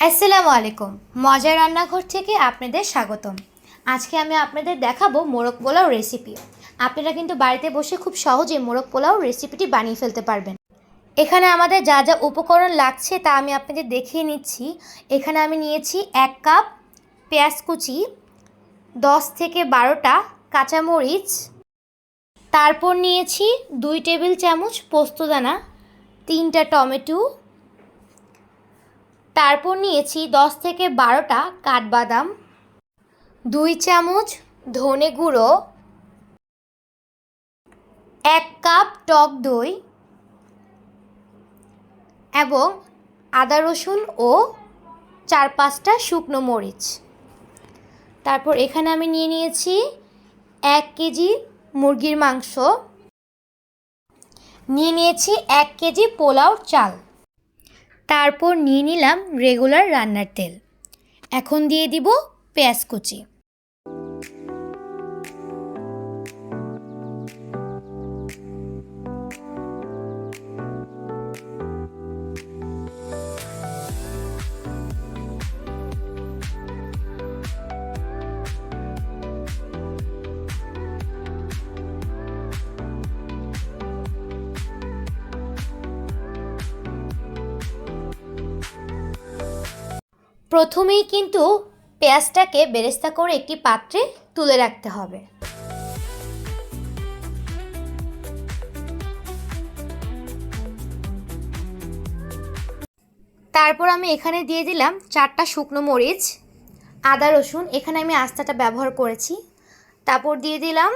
আসসালামু আলাইকুম। মজার রান্নাঘর থেকে আপনাদের স্বাগতম। আজকে আমি আপনাদের দেখাবো মোরগ পোলাও রেসিপি। আপনারা কিন্তু বাড়িতে বসে খুব সহজেই মোরগ পোলাও রেসিপিটি বানিয়ে ফেলতে পারবেন। এখানে আমাদের যা যা উপকরণ লাগছে তা আমি আপনাদের দেখিয়ে নিচ্ছি। এখানে আমি নিয়েছি 1 কাপ পেঁয়াজ কুচি, 10 থেকে 12টা কাঁচামরিচ, তারপর নিয়েছি 2 টেবিল চামচ পোস্তদানা, 3টা টমেটো, তারপর নিয়েছি 10 থেকে 12টা কাঠবাদাম, 2 চামচ ধনে গুঁড়ো, 1 কাপ টক দই এবং আদা রসুন ও 4-5টা শুকনো মরিচ। তারপর এখানে আমি নিয়ে নিয়েছি 1 কেজি মুরগির মাংস, নিয়ে নিয়েছি 1 কেজি পোলাও চাল, তারপর নিয়ে নিলাম রেগুলার রান্নার তেল। এখন দিয়ে দিব পেঁয়াজ কুচি। প্রথমেই কিন্তু পেঁয়াজটাকে বেরেস্তা করে একটি পাত্রে তুলে রাখতে হবে। তারপর আমি এখানে দিয়ে দিলাম 4টা শুকনো মরিচ, আদা রসুন এখানে আমি আস্তাটা ব্যবহার করেছি। তারপর দিয়ে দিলাম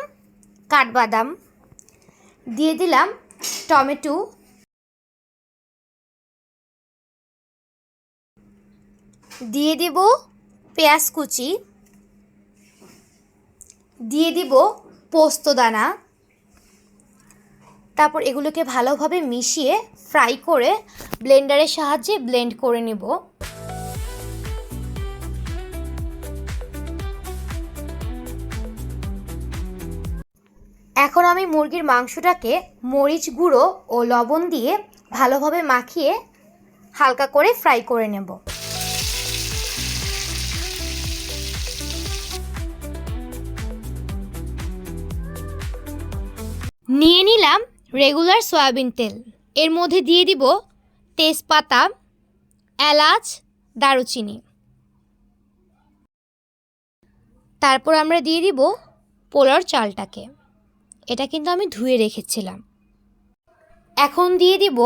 কাঠবাদাম, দিয়ে দিলাম টমেটো, দিয়ে দিব পেঁয়াজ কুচি, দিয়ে দিব পোস্তদানা। তারপর এগুলোকে ভালোভাবে মিশিয়ে ফ্রাই করে ব্লেন্ডারের সাহায্যে ব্লেন্ড করে নেব। এখন আমি মুরগির মাংসটাকে মরিচ গুঁড়ো ও লবণ দিয়ে ভালোভাবে মাখিয়ে হালকা করে ফ্রাই করে নেব। নিয়ে নিলাম রেগুলার সয়াবিন তেল, এর মধ্যে দিয়ে দিব তেজপাতা, এলাচ, দারুচিনি। তারপর আমরা দিয়ে দিব পোলাওর চালটাকে, এটা কিন্তু আমি ধুয়ে রেখেছিলাম। এখন দিয়ে দিব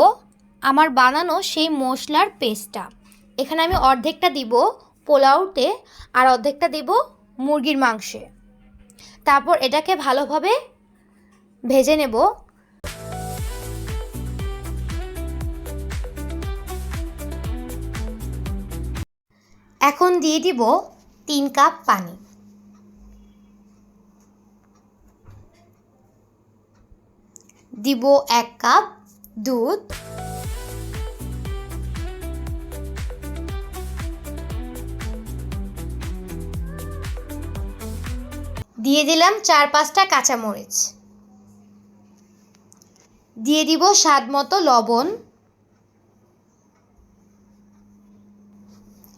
আমার বানানো সেই মশলার পেস্টটা। এখানে আমি অর্ধেকটা দিব পোলাওতে আর অর্ধেকটা দিব মুরগির মাংসে। তারপর এটাকে ভালোভাবে ভেজে নেব। এখন দিয়ে দিব 3 কাপ পানি, দিব 1 কাপ দুধ, দিয়ে দিলাম 4-5টা কাঁচামরিচ, দিয়ে দিব স্বাদ মতো লবণ।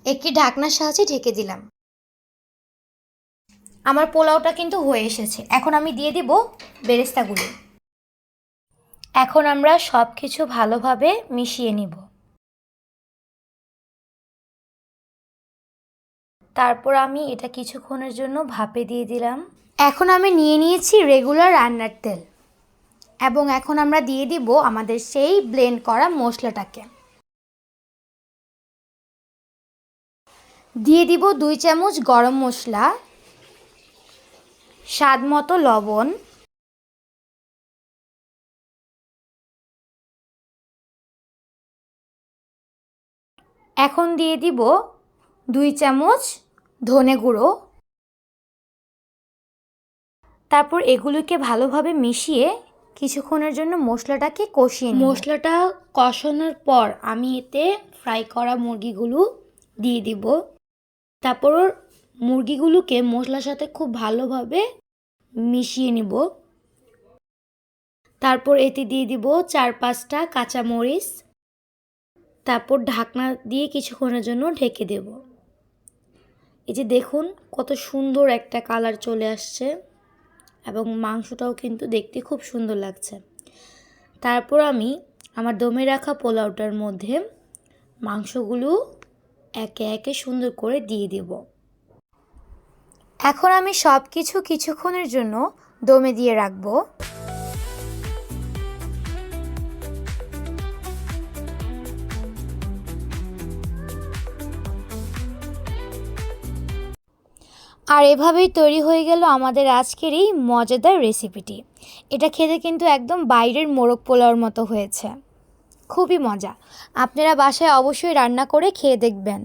একটি ঢাকনার সাহায্যে ঢেকে দিলাম। আমার পোলাওটা কিন্তু হয়ে এসেছে। এখন আমি দিয়ে দিব বেরেস্তাগুলো। এখন আমরা সব কিছু ভালোভাবে মিশিয়ে নিব। তারপর আমি এটা কিছুক্ষণের জন্য ভাপে দিয়ে দিলাম। এখন আমি নিয়ে নিয়েছি রেগুলার রান্নার তেল এবং এখন আমরা দিয়ে দিব আমাদের সেই ব্লেন্ড করা মশলাটাকে। দিয়ে দিব 2 চামচ গরম মশলা, স্বাদ মতো লবণ, এখন দিয়ে দিব 2 চামচ ধনে গুঁড়ো। তারপর এগুলোকে ভালোভাবে মিশিয়ে কিছুক্ষণের জন্য মশলাটাকে কষিয়ে নিব। মশলাটা কষানোর পর আমি এতে ফ্রাই করা মুরগিগুলো দিয়ে দিব। তারপর মুরগিগুলোকে মশলার সাথে খুব ভালোভাবে মিশিয়ে নিব। তারপর এতে দিয়ে দিব 4-5টা কাঁচামরিচ, তারপর ঢাকনা দিয়ে কিছুক্ষণের জন্য ঢেকে দেব। এই যে দেখুন কত সুন্দর একটা কালার চলে আসছে এবং মাংসটাও কিন্তু দেখতে খুব সুন্দর লাগছে। তারপর আমি আমার দমে রাখা পোলাওটার মধ্যে মাংসগুলো একে একে সুন্দর করে দিয়ে দেব। এখন আমি সব কিছু কিছুক্ষণের জন্য দমে দিয়ে রাখবো। আর এভাবেই তৈরি হয়ে গেল আমাদের আজকের এই মজাদার রেসিপিটি। এটা খেতে কিন্তু একদম বাইরের মোরগ পোলাওর মতো হয়েছে, খুবই মজা। আপনারা বাসায় অবশ্যই রান্না করে খেয়ে দেখবেন।